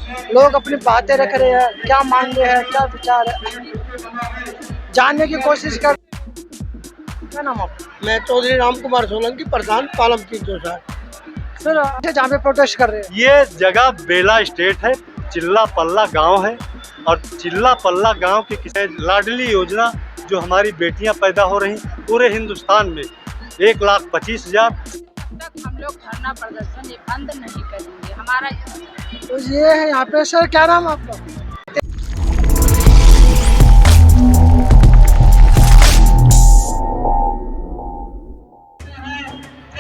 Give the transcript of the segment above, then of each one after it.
लोग अपनी बातें रख रहे हैं, क्या मांग रहे हैं, क्या विचार है, जानने की कोशिश कर। क्या नाम आपका? मैं चौधरी राम कुमार सोलंकी, प्रधान पालम 360। सर जहाँ पे प्रोटेस्ट कर रहे हैं, ये जगह बेला स्टेट है, चिल्ला पल्ला गांव है। और चिल्ला पल्ला गांव की लाडली योजना जो हमारी बेटियां पैदा हो रही पूरे हिंदुस्तान में 1,25,000। तक हम लोग धरना प्रदर्शन ये बंद नहीं करेंगे। हमारा तो ये है यहाँ पे। सर क्या नाम है आपका?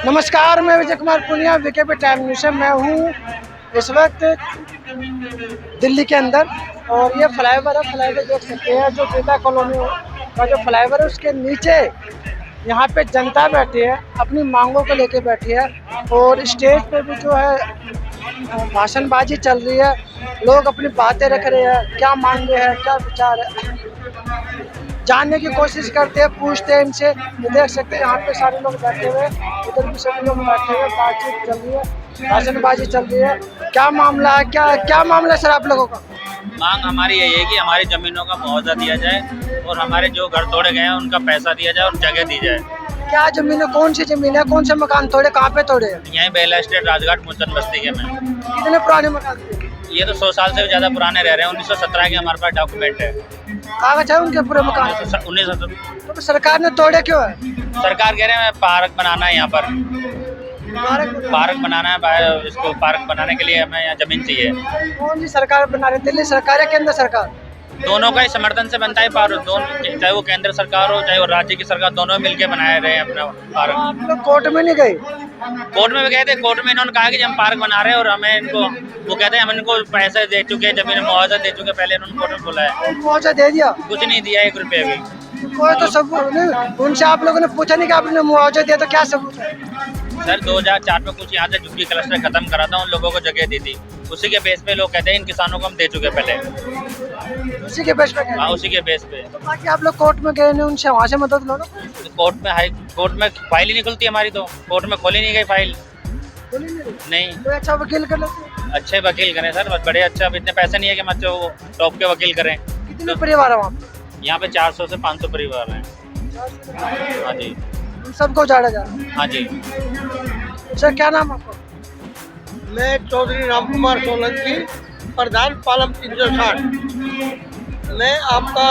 नमस्कार, मैं Vijay Kumar Punia, VKP time news से। मैं हूँ इस वक्त दिल्ली के अंदर और ये फ्लाईओवर है। फ्लाईओवर देख सकते हैं, जो बेला कॉलोनी का जो फ्लाईओवर है उसके नीचे यहाँ पे जनता बैठी है, अपनी मांगों को लेके बैठी है। और स्टेज पे भी जो है भाषणबाजी चल रही है, लोग अपनी बातें रख रहे हैं, क्या मांग रहे हैं, क्या विचार है, जानने की कोशिश करते हैं, पूछते हैं इनसे। ये देख सकते हैं यहाँ पे सारे लोग बैठे हुए हैं, इधर भी सभी लोग बैठे हुए, बातचीत चल रही है, भाषणबाजी चल रही है। क्या मामला है, क्या मामला है सर आप लोगों का? मांग हमारी यही है कि हमारी ज़मीनों का मुआवजा दिया जाए और हमारे जो घर तोड़े गए हैं उनका पैसा दिया जाए और जगह दी जाए। क्या जमीन है, कौन सी जमीन है, कौन से मकान तोड़े, कहाँ पे तोड़े हैं? यहीं बेला स्टेट राजघाट मुल्तान बस्ती के में। कितने पुराने मकान थे? ये तो 100 साल से भी ज़्यादा पुराने रह रहे हैं। 1917 के हमारे पास डॉक्यूमेंट है। कागज है उनके पूरे मकान? 1917। तो सरकार ने तोड़े क्यों है? सरकार कह रहे हैं पार्क बनाना है, यहाँ पर पार्क बनाना है। इसको पार्क बनाने के लिए हमें यहाँ ज़मीन चाहिए। कौन सी सरकार बना रही है, दिल्ली सरकार या केंद्र सरकार? दोनों का ही समर्थन से बनता है पार्क। दोनों, चाहे वो केंद्र सरकार हो चाहे वो राज्य की सरकार, दोनों मिलकर बनाए रहे हैं अपना पार्क। आप लोग कोर्ट में नहीं गए? कोर्ट में भी गए थे। कोर्ट में इन्होंने कहा कि हम पार्क बना रहे हैं और हमें इनको, वो कहते हैं हम इनको पैसे दे चुके, जमीन मुआवजा दे चुके। पहले इन्होंने कोर्ट में बोला है, मुआवजा दे दिया? कुछ नहीं दिया, 1 रुपये भी। कोई तो सबूत नहीं, उनसे आप लोगों ने पूछा नहीं कि आपने मुआवजा दिया, तो क्या सबूत है? सर 2004 में कुछ यहाँ से झुग्गी क्लस्टर खत्म करा था, उन लोगों को जगह दी थी। उसी के बेस पे लोग कहते हैं इन किसानों को हम दे चुके पहले। उसी के बेस पे? हाँ, उसी के बेस पे। तो बाकी आप लोग कोर्ट में गए नहीं, उनसे वहाँ से मदद लो ना। कोर्ट में फाइल ही नहीं खुलती हमारी, तो कोर्ट में खोली नहीं गई फाइल। नहीं, कोई अच्छा वकील कर लेते? अच्छे वकील करें सर, बस बड़े अच्छे। अब इतने पैसे नहीं है कि मतलब वो टॉप के वकील करें। कितने परिवार है वहाँ पे? यहाँ पे 400 से 500 परिवार हैं। हाँ जी। उन सबको उजाड़ा जा रहा है? हाँ जी। सर क्या नाम आपका? मैं चौधरी राम कुमार सोलंकी, प्रधान पालम 360। मैं आपका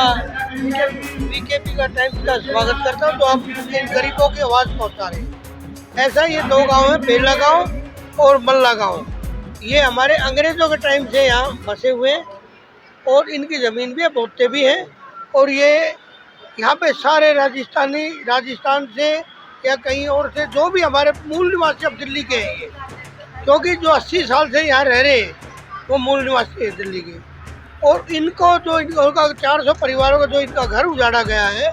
वीकेपी का टाइम्स का स्वागत करता हूँ। तो आप इन गरीबों की आवाज़ पहुँचा रहे हैं। ऐसा ये 2 गांव है, बेला गांव और मल्ला गांव। ये हमारे अंग्रेज़ों के टाइम से यहाँ बसे हुए हैं और इनकी ज़मीन भी है, बोते भी हैं। और ये यहाँ पे सारे राजस्थान से या कहीं और से जो भी हमारे मूल निवासी अब दिल्ली के हैं ये, क्योंकि जो 80 साल से यहाँ रह रहे हैं वो मूल निवासी है दिल्ली के। और इनको जो इनका 400 परिवारों का जो इनका घर उजाड़ा गया है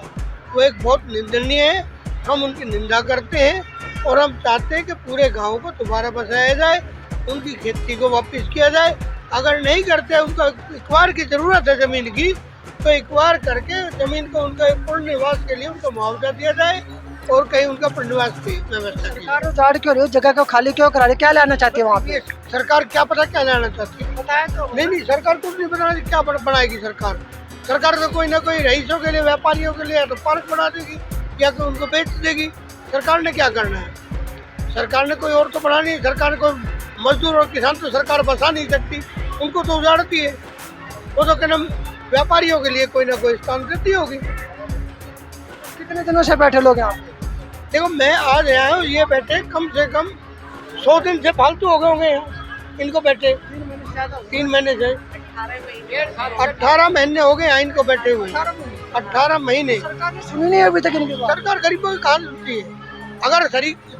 वो एक बहुत निंदनीय है। हम उनकी निंदा करते हैं और हम चाहते हैं कि पूरे गाँव को दोबारा बसाया जाए, उनकी खेती को वापस किया जाए। अगर नहीं करते, उनका इकबार की ज़रूरत है ज़मीन की, तो इकबार करके ज़मीन को उनका पूर्ण निवास के लिए उनको मुआवजा दिया जाए और कहीं उनका पुनर्वास की व्यवस्था की। सरकार उजाड़ क्यों रही है, जगह को खाली क्यों करा रही है, क्या लाना चाहती है वहाँ पे? सरकार क्या पता क्या लाना चाहती है, बताया तो। नहीं सरकार कुछ नहीं बना रही। क्या बनाएगी सरकार? सरकार तो कोई ना कोई रईसों के लिए, व्यापारियों के लिए तो पार्क बना देगी या तो उनको बेच देगी। सरकार ने क्या करना है? सरकार ने कोई और तो बना नहीं। सरकार को मजदूर और किसान तो सरकार बसा नहीं सकती, उनको तो उजाड़ती है। वो तो क्या नाम, व्यापारियों के लिए कोई ना कोई स्थान देती होगी। कितने दिनों से बैठे लोग यहाँ पे? देखो मैं आज आया हूँ, ये बैठे कम से कम 100 दिन से फालतू हो गए होंगे यहाँ इनको बैठे। 3 महीने से 18 महीने हो गए यहाँ इनको बैठे हुए। 18 महीने सरकार ने सुनी नहीं अभी तक इनकी बात। सरकार गरीबों की कहाँ सुनती है? अगर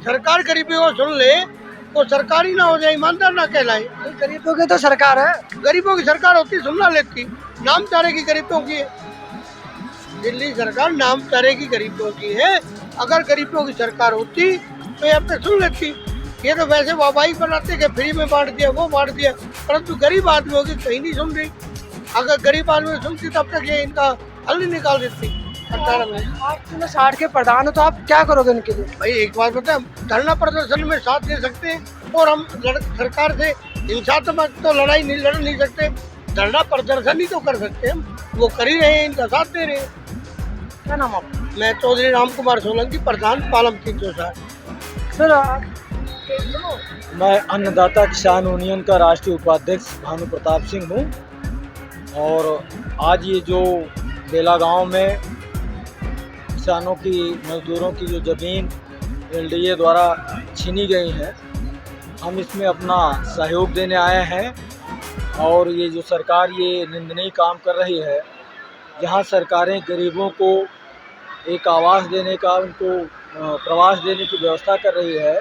सरकार गरीबों को सुन ले तो सरकार ही ना हो जाए, ईमानदार ना कहलाए। गरीबों की तो सरकार है। गरीबों की सरकार होती सुनना लेती, नाम चारे की गरीबों की है। दिल्ली सरकार नाम चारे की गरीबों की है। अगर गरीबों की सरकार होती तो ये अपने सुन लेती। ये तो वैसे वाहवाही बनाते कि फ्री में बांट दिया, वो बांट दिया, परंतु गरीब आदमियों की कहीं नहीं सुन रही। अगर गरीब आदमी सुनती तब तक ये इनका हल नहीं निकाल देती। 18 में आप 360 के प्रधान हो तो आप क्या करोगे इनके लिए? भाई एक बात बताएं, धरना प्रदर्शन में साथ दे सकते हैं, और हम सरकार से हिंसात्मक तो लड़ाई नहीं लड़ नहीं सकते, धरना प्रदर्शन ही तो कर सकते हैं। वो कर ही रहे हैं, इनका साथ दे रहे हैं। क्या नाम आपका? मैं चौधरी राम कुमार सोलंकी, प्रधान पालम 360। सर मैं अन्नदाता किसान यूनियन का राष्ट्रीय उपाध्यक्ष भानु प्रताप सिंह हूँ। और आज ये जो बेला गांव में किसानों की, मजदूरों की जो ज़मीन एलडीए द्वारा छीनी गई है, हम इसमें अपना सहयोग देने आए हैं। और ये जो सरकार ये निंदनीय काम कर रही है, जहाँ सरकारें गरीबों को एक आवास देने का, उनको प्रवास देने की व्यवस्था कर रही है,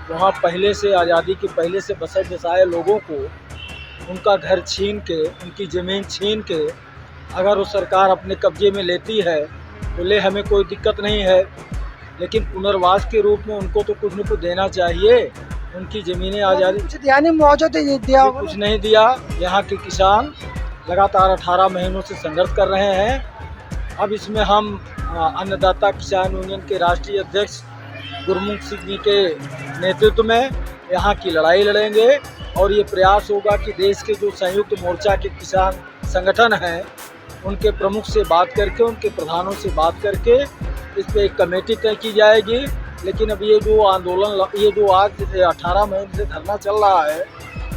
वहाँ पहले से, आज़ादी के पहले से बसे बसाए लोगों को उनका घर छीन के, उनकी ज़मीन छीन के अगर वो सरकार अपने कब्जे में लेती है तो ले, हमें कोई दिक्कत नहीं है। लेकिन पुनर्वास के रूप में उनको तो कुछ न कुछ देना चाहिए। उनकी ज़मीनें आज़ादी कुछ दिया नहीं, मुआवजा दिया होगा। कुछ नहीं दिया। यहाँ के किसान लगातार 18 महीनों से संघर्ष कर रहे हैं। अब इसमें हम अन्नदाता किसान यूनियन के राष्ट्रीय अध्यक्ष गुरमुख सिंह जी के नेतृत्व में यहाँ की लड़ाई लड़ेंगे। और ये प्रयास होगा कि देश के जो संयुक्त मोर्चा के किसान संगठन हैं, उनके प्रमुख से बात करके, उनके प्रधानों से बात करके इस पर एक कमेटी तय की जाएगी। लेकिन अब ये जो आंदोलन, ये जो आज 18 महीने से धरना चल रहा है,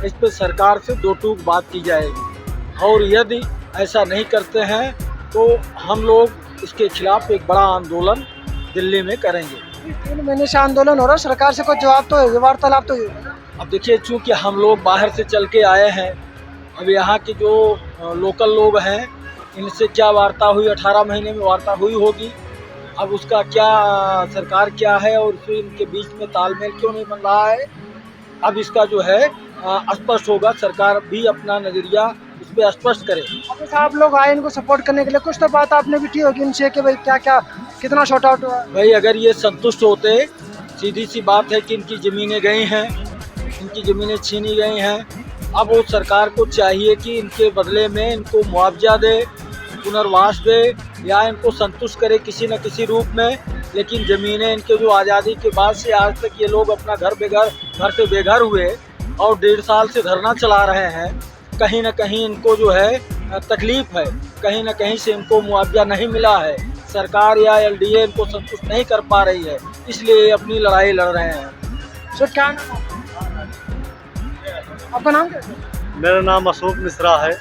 इस पर सरकार से दो टूक बात की जाएगी। और यदि ऐसा नहीं करते हैं तो हम लोग इसके खिलाफ एक बड़ा आंदोलन दिल्ली में करेंगे। 3 महीने से आंदोलन हो रहा है, सरकार से कोई जवाब तो है, वार्तालाप तो है। अब देखिए, चूँकि हम लोग बाहर से चल के आए हैं, अब यहाँ के जो लोकल लोग हैं, इनसे क्या वार्ता हुई, 18 महीने में वार्ता हुई होगी। अब उसका क्या, सरकार क्या है और फिर इनके बीच में तालमेल क्यों नहीं बन रहा है, अब इसका जो है स्पष्ट होगा। सरकार भी अपना नज़रिया इस पर स्पष्ट करे। अब आप लोग आए इनको सपोर्ट करने के लिए, कुछ तो बात आपने भी की होगी इनसे कि भाई क्या क्या कितना शॉर्ट आउट हुआ। भाई अगर ये संतुष्ट होते, सीधी सी बात है कि इनकी ज़मीनें गई हैं, इनकी ज़मीनें छीनी गई हैं, अब वो सरकार को चाहिए कि इनके बदले में इनको मुआवजा दे, पुनर्वास दे, या इनको संतुष्ट करे किसी न किसी रूप में। लेकिन ज़मीनें इनके जो आज़ादी के बाद से आज तक ये लोग अपना घर से बेघर हुए और 1.5 साल से धरना चला रहे हैं, कहीं ना कहीं इनको जो है तकलीफ़ है, कहीं ना कहीं से इनको मुआवजा नहीं मिला है। सरकार या एलडीए इनको संतुष्ट नहीं कर पा रही है, इसलिए ये अपनी लड़ाई लड़ रहे हैं। सर क्या नाम आपका? नाम क्या? मेरा नाम अशोक मिश्रा है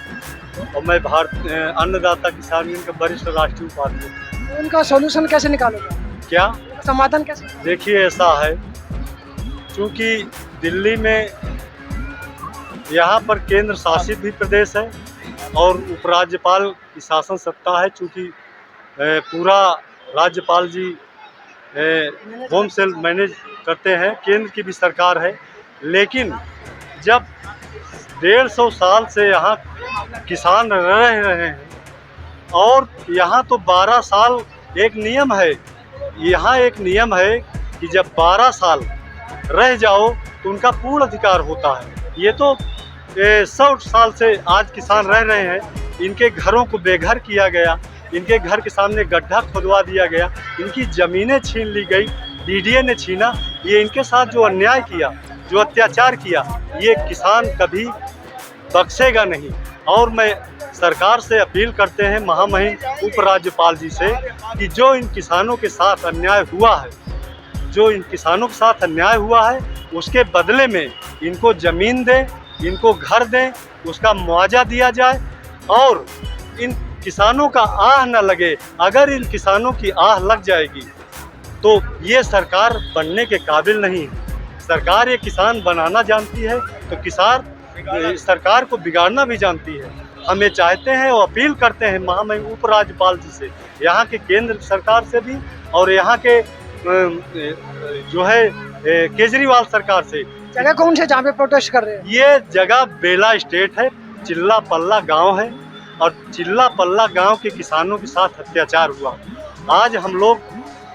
और मैं अन्नदाता किसान यूनियन का वरिष्ठ राष्ट्रीय उपाध्यक्ष। तो इनका सॉल्यूशन कैसे निकालोगे? क्या समाधान कैसे? देखिए, ऐसा है, चूँकि दिल्ली में यहाँ पर केंद्र शासित भी प्रदेश है और उपराज्यपाल की शासन सत्ता है। चूँकि पूरा राज्यपाल जी होम सेल मैनेज करते हैं, केंद्र की भी सरकार है। लेकिन जब 150 साल से यहाँ किसान रह रहे हैं और यहाँ तो 12 साल एक नियम है, यहाँ एक नियम है कि जब 12 साल रह जाओ तो उनका पूर्ण अधिकार होता है। ये तो 100 साल से आज किसान रह रहे हैं, इनके घरों को बेघर किया गया, इनके घर के सामने गड्ढा खोदवा दिया गया, इनकी ज़मीनें छीन ली गई, डीडीए ने छीना। ये इनके साथ जो अन्याय किया, जो अत्याचार किया, ये किसान कभी बख्शेगा नहीं। और मैं सरकार से अपील करते हैं, महामहिम उपराज्यपाल जी से, कि जो इन किसानों के साथ अन्याय हुआ है, जो इन किसानों के साथ अन्याय हुआ है, उसके बदले में इनको ज़मीन दें, इनको घर दें, उसका मुआवजा दिया जाए और इन किसानों का आह न लगे। अगर इन किसानों की आह लग जाएगी तो ये सरकार बनने के काबिल नहीं है। सरकार ये किसान बनाना जानती है तो किसान सरकार को बिगाड़ना भी जानती है। हम ये चाहते हैं और अपील करते हैं महामहिम उपराज्यपाल जी से, यहाँ के केंद्र सरकार से भी और यहाँ के जो है केजरीवाल सरकार से। जगह कौन से जहाँ पे प्रोटेस्ट कर रहे हैं? ये जगह बेला स्टेट है, चिल्ला पल्ला गांव है और चिल्ला पल्ला गांव के किसानों के साथ अत्याचार हुआ। आज हम लोग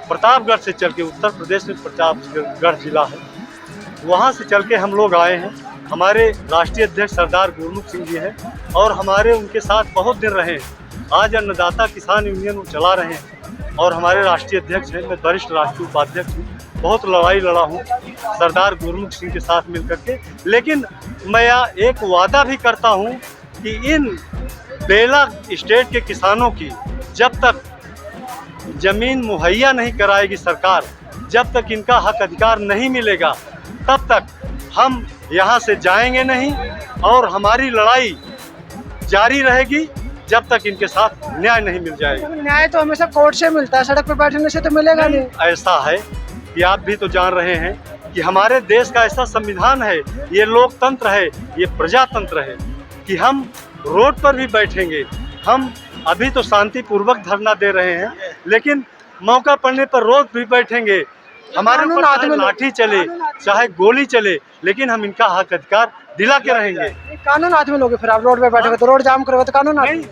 प्रतापगढ़ से चल के, उत्तर प्रदेश में प्रतापगढ़ जिला है, वहाँ से चल के हम लोग आए हैं। हमारे राष्ट्रीय अध्यक्ष सरदार गुरमुख सिंह जी हैं और हमारे उनके साथ बहुत दिन रहे हैं। आज अन्नदाता किसान यूनियन चला रहे हैं और हमारे राष्ट्रीय अध्यक्ष हैं, मैं वरिष्ठ राष्ट्रीय उपाध्यक्ष हूँ। बहुत लड़ाई लड़ा हूँ सरदार गुरमुख सिंह के साथ मिलकर के, लेकिन मैं एक वादा भी करता हूँ कि इन बेला स्टेट के किसानों की जब तक ज़मीन मुहैया नहीं कराएगी सरकार, जब तक इनका हक अधिकार नहीं मिलेगा, तब तक हम यहाँ से जाएंगे नहीं और हमारी लड़ाई जारी रहेगी जब तक इनके साथ न्याय नहीं मिल जाएगा। न्याय तो हमेशा कोर्ट से मिलता है, सड़क पर बैठने से तो मिलेगा नहीं। ऐसा है कि आप भी तो जान रहे हैं कि हमारे देश का ऐसा संविधान है, ये लोकतंत्र है, ये प्रजातंत्र है कि हम रोड पर भी बैठेंगे। हम अभी तो शांतिपूर्वक धरना दे रहे हैं, लेकिन मौका पड़ने पर रोड भी बैठेंगे। हमारे ऊपर चाहे लाठी चले, चाहे गोली चले, लेकिन हम इनका हक अधिकार दिला के रहेंगे। कानून हाथ में लोगे फिर आप रोड पे बैठोगे तो, रोड जाम करोगे तो कानून हाथ में?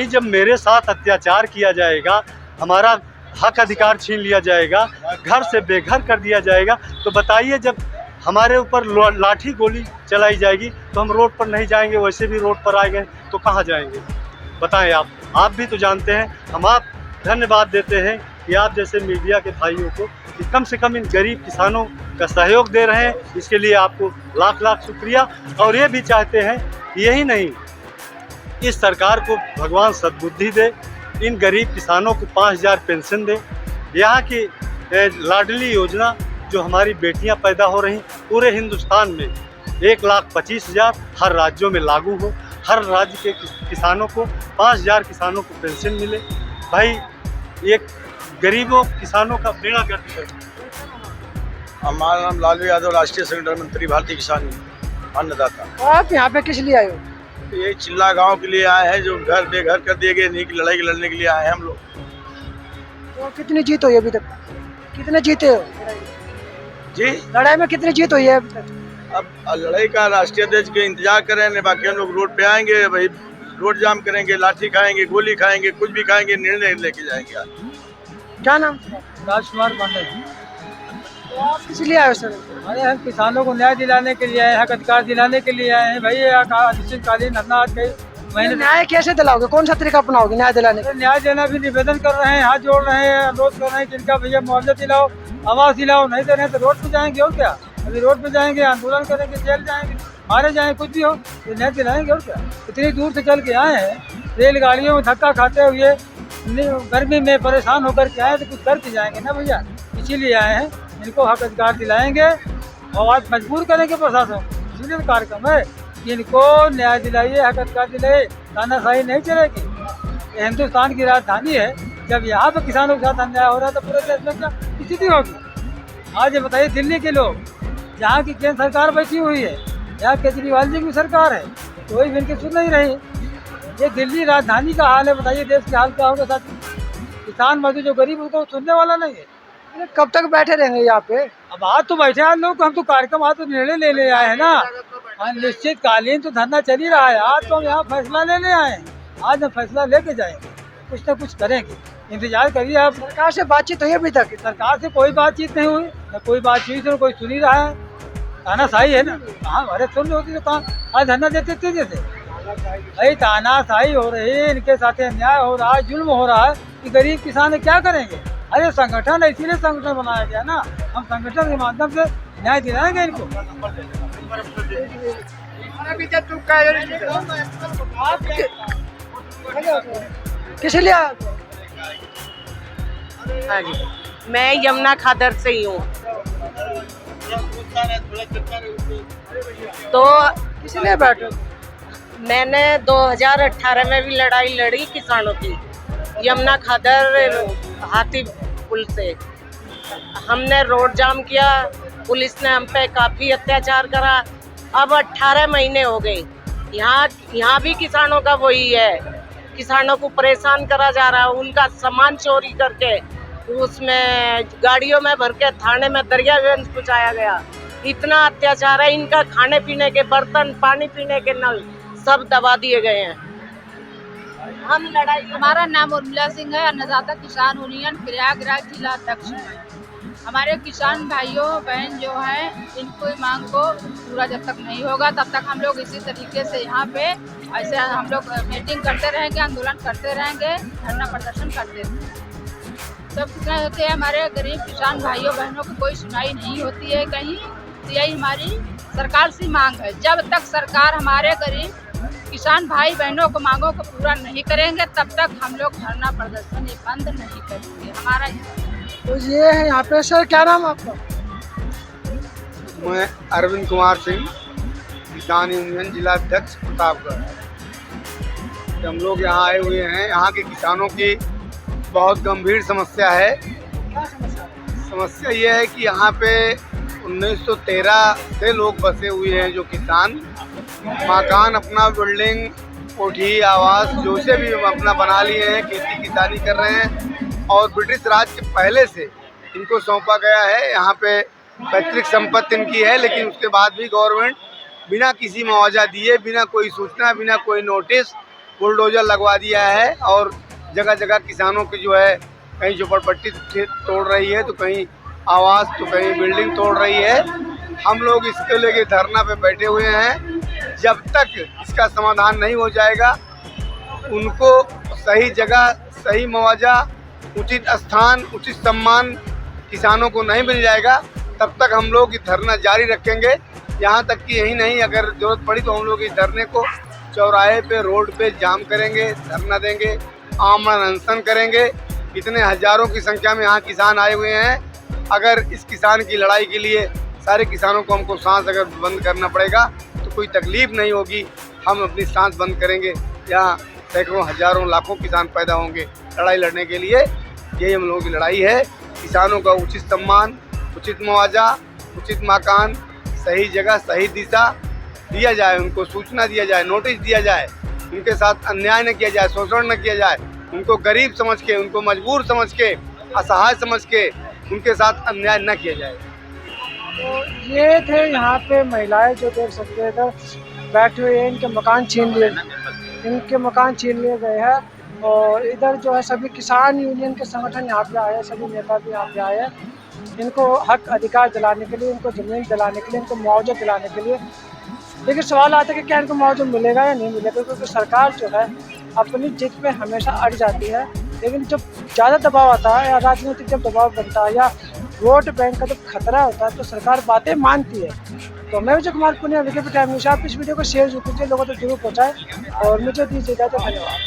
जब मेरे साथ अत्याचार किया जाएगा, हमारा हक अधिकार छीन लिया जाएगा, घर से बेघर कर दिया जाएगा, तो बताइए जब हमारे ऊपर लाठी गोली चलाई जाएगी तो हम रोड पर नहीं जाएंगे? वैसे भी रोड पर आ गए तो कहाँ जाएंगे बताएं आप भी तो जानते हैं। हम आप धन्यवाद देते हैं कि आप जैसे मीडिया के भाइयों को कि कम से कम इन गरीब किसानों का सहयोग दे रहे हैं, इसके लिए आपको लाख लाख शुक्रिया। और ये भी चाहते हैं, यही नहीं, इस सरकार को भगवान सद्बुद्धि दे, इन गरीब किसानों को 5,000 पेंशन दे। यहाँ की लाडली योजना जो हमारी बेटियां पैदा हो रही पूरे हिंदुस्तान में 1,25,000 हर राज्यों में लागू हो, हर राज्य के किसानों को 5,000 किसानों को पेंशन मिले। भाई एक गरीबों किसानों का बेड़ा गर्क है। हमारा नाम लालू यादव, राष्ट्रीय संगठन मंत्री, भारतीय किसान अन्नदाता। तो आप यहाँ पे किस लिए आए हो? ये चिल्ला गांव के लिए आए हैं, जो घर बेघर कर दिए गए, इन्हीं की लड़ाई लड़ने के लिए आए हैं हम लोग। तो कितनी जीत हुई अभी तक? कितने जीते हो जी? लड़ाई में कितनी जीत हुई है अभी तक? अब लड़ाई का राष्ट्रीय अध्यक्ष के इंतजार करें, नहीं बाकी हम लोग रोड पे आएंगे, वही रोड जाम करेंगे, लाठी खाएंगे, गोली खाएंगे, कुछ भी खाएंगे, निर्णय लेके जाएंगे। क्या नाम? राजकुमार पांडे। तो आप किस लिए आए हो सर? अरे हम किसानों को न्याय दिलाने के लिए आए हैं, हक अधिकार दिलाने के लिए आए हैं भाई। अनिश्चितकालीन धरना आज कई महीने। न्याय कैसे दिलाओगे? कौन सा तरीका अपनाओगे न्याय दिलाने का? न्याय देना भी निवेदन कर रहे हैं, हाथ जोड़ रहे हैं, अनुरोध कर रहे हैं कि इनका भैया मुआवजा दिलाओ, आवास दिलाओ। नहीं दे रहे तो रोड पे जाएंगे और क्या? अभी रोड पे जाएंगे, आंदोलन करेंगे, जेल जाएंगे, मारे जाएंगे, कुछ भी हो तो न्याय दिलाएंगे और क्या? इतनी दूर से चल के आए हैं, रेलगाड़ियों में धक्का खाते हुए, गर्मी में परेशान होकर के आए तो कुछ करके जाएंगे ना भैया, इसीलिए आए हैं। इनको हक अधिकार दिलाएंगे और आज मजबूर करेंगे प्रशासन, इसीलिए कार्यक्रम है कि इनको न्याय दिलाइए, हक अधिकार दिलाइए। तानाशाही नहीं चलेगी, ये हिंदुस्तान की राजधानी है। जब यहाँ पर किसानों के साथ अन्याय हो रहा है तो पूरे देश में क्या स्थिति होगी? आज ये बताइए, दिल्ली के लोग, जहाँ की केंद्र सरकार बैठी हुई है, यहाँ केजरीवाल जी की सरकार है, कोई भी इनकी सुन नहीं रही। ये दिल्ली राजधानी का हाल है, बताइए देश के हाल क्या होगा साथी? किसान मजदूर जो गरीब उनको सुनने वाला नहीं है। कब तक बैठे रहेंगे यहाँ पे? अब आज तो बैठे हैं लोग, हम तो कार्यक्रम, आज तो निर्णय लेने आए हैं ना। अनिश्चितकालीन तो धरना चल ही रहा है, आज तो हम यहाँ फैसला लेने आए हैं। आज हम फैसला लेके जाएंगे, कुछ ना कुछ करेंगे, इंतजार करिए आप। सरकार से बातचीत हुई अभी तक? सरकार से कोई बातचीत नहीं हुई, न कोई बातचीत है, कोई सुन ही रहा है। तानाशाही है ना, कहाँ अरे सुन होती तो कहाँ आज धरना देते थे? जैसे भाई तानाशाही हो रही है, इनके साथ अन्याय हो रहा है, जुल्म हो रहा है कि गरीब किसान क्या करेंगे? अरे संगठन है, इसीलिए संगठन बनाया गया ना, हम संगठन के माध्यम से न्याय दिलाएंगे इनको। किस लिए? हाँ जी, मैं यमुना खादर से ही हूँ। तो किस लिए बैठे? मैंने 2018 में भी लड़ाई लड़ी किसानों की, यमुना खादर हाथी पुल से। हमने रोड जाम किया, पुलिस ने हम पे काफ़ी अत्याचार करा। अब 18 महीने हो गए, यहाँ भी किसानों का वही है, किसानों को परेशान करा जा रहा है। उनका सामान चोरी करके उसमें गाड़ियों में भर के थाने में दरियागंज पहुँचाया गया। इतना अत्याचार है, इनका खाने पीने के बर्तन, पानी पीने के नल सब दबा दिए गए हैं। हम लड़ाई, हमारा नाम उर्मिला सिंह है, अन्नदाता किसान यूनियन प्रयागराज जिला अध्यक्ष है। हमारे किसान भाइयों बहन जो हैं, इनको मांग को पूरा जब तक नहीं होगा तब तक हम लोग इसी तरीके से यहाँ पे ऐसे हम लोग मीटिंग करते रहेंगे, आंदोलन करते रहेंगे, धरना प्रदर्शन करते रहेंगे। सब कितना होते हैं, हमारे गरीब किसान भाइयों बहनों की कोई सुनाई नहीं होती है कहीं। तो यही हमारी सरकार से मांग है, जब तक सरकार हमारे गरीब किसान भाई बहनों को मांगों को पूरा नहीं करेंगे तब तक हम लोग धरना प्रदर्शन ये बंद नहीं करेंगे हमारा। तो ये है यहाँ पे। सर क्या नाम आपका? मैं अरविंद कुमार सिंह, किसान यूनियन जिला अध्यक्ष प्रतापगढ़। हम लोग यहाँ आए हुए हैं, यहाँ के किसानों की बहुत गंभीर समस्या है। समस्या ये है कि यहाँ पे 1913 से लोग बसे हुए हैं, जो किसान मकान अपना बिल्डिंग कोठी आवास जो से भी अपना बना लिए हैं, खेती किसानी कर रहे हैं और ब्रिटिश राज के पहले से इनको सौंपा गया है। यहाँ पे पैतृक संपत्ति इनकी है, लेकिन उसके बाद भी गवर्नमेंट बिना किसी मुआवजा दिए, बिना कोई सूचना, बिना कोई नोटिस बुलडोजर लगवा दिया है और जगह जगह किसानों की जो है कहीं झोपड़पट्टी तोड़ रही है, तो कहीं आवास, तो कहीं बिल्डिंग तोड़ रही है। हम लोग इसके लेके धरना पे बैठे हुए हैं। जब तक इसका समाधान नहीं हो जाएगा, उनको सही जगह, सही मुआवजा, उचित स्थान, उचित सम्मान किसानों को नहीं मिल जाएगा, तब तक हम लोग ये धरना जारी रखेंगे। यहाँ तक कि यही नहीं, अगर ज़रूरत पड़ी तो हम लोग इस धरने को चौराहे पे, रोड पे जाम करेंगे, धरना देंगे, आमरण अनशन करेंगे। इतने हज़ारों की संख्या में यहाँ किसान आए हुए हैं। अगर इस किसान की लड़ाई के लिए सारे किसानों को हमको सांस अगर बंद करना पड़ेगा तो कोई तकलीफ़ नहीं होगी, हम अपनी सांस बंद करेंगे। यहाँ सैकड़ों, हज़ारों, लाखों किसान पैदा होंगे लड़ाई लड़ने के लिए। यही हम लोगों की लड़ाई है। किसानों का उचित सम्मान, उचित मुआवजा, उचित मकान, सही जगह, सही दिशा दिया जाए, उनको सूचना दिया जाए, नोटिस दिया जाए, उनके साथ अन्याय न किया जाए, शोषण न किया जाए, उनको गरीब समझ के, उनको मजबूर समझ के, असहाय समझ के उनके साथ अन्याय न किया जाए। तो ये थे यहाँ पे महिलाएं, जो देख सकते हैं इधर बैठे हुए हैं। इनके मकान छीन लिए गए हैं और इधर जो है सभी किसान यूनियन के संगठन यहाँ पे आए हैं, सभी नेता भी यहाँ पे आए हैं इनको हक अधिकार दिलाने के लिए, इनको ज़मीन दिलाने के लिए, इनको मुआवजा दिलाने के लिए। लेकिन सवाल आता है कि क्या इनको मुआवजा मिलेगा या नहीं मिलेगा, क्योंकि सरकार जो है अपनी जिद पे हमेशा अड़ जाती है। लेकिन जब ज़्यादा दबाव आता है या राजनीतिक जब दबाव बनता है या वोट बैंक का जब खतरा होता है तो सरकार बातें मानती है। तो मैं Vijay Kumar Punia, VKP time news. आप इस वीडियो को शेयर जरूर कीजिए, लोगों तक जरूर पहुँचाएँ और मुझे दीजिए इजाज़त। धन्यवाद।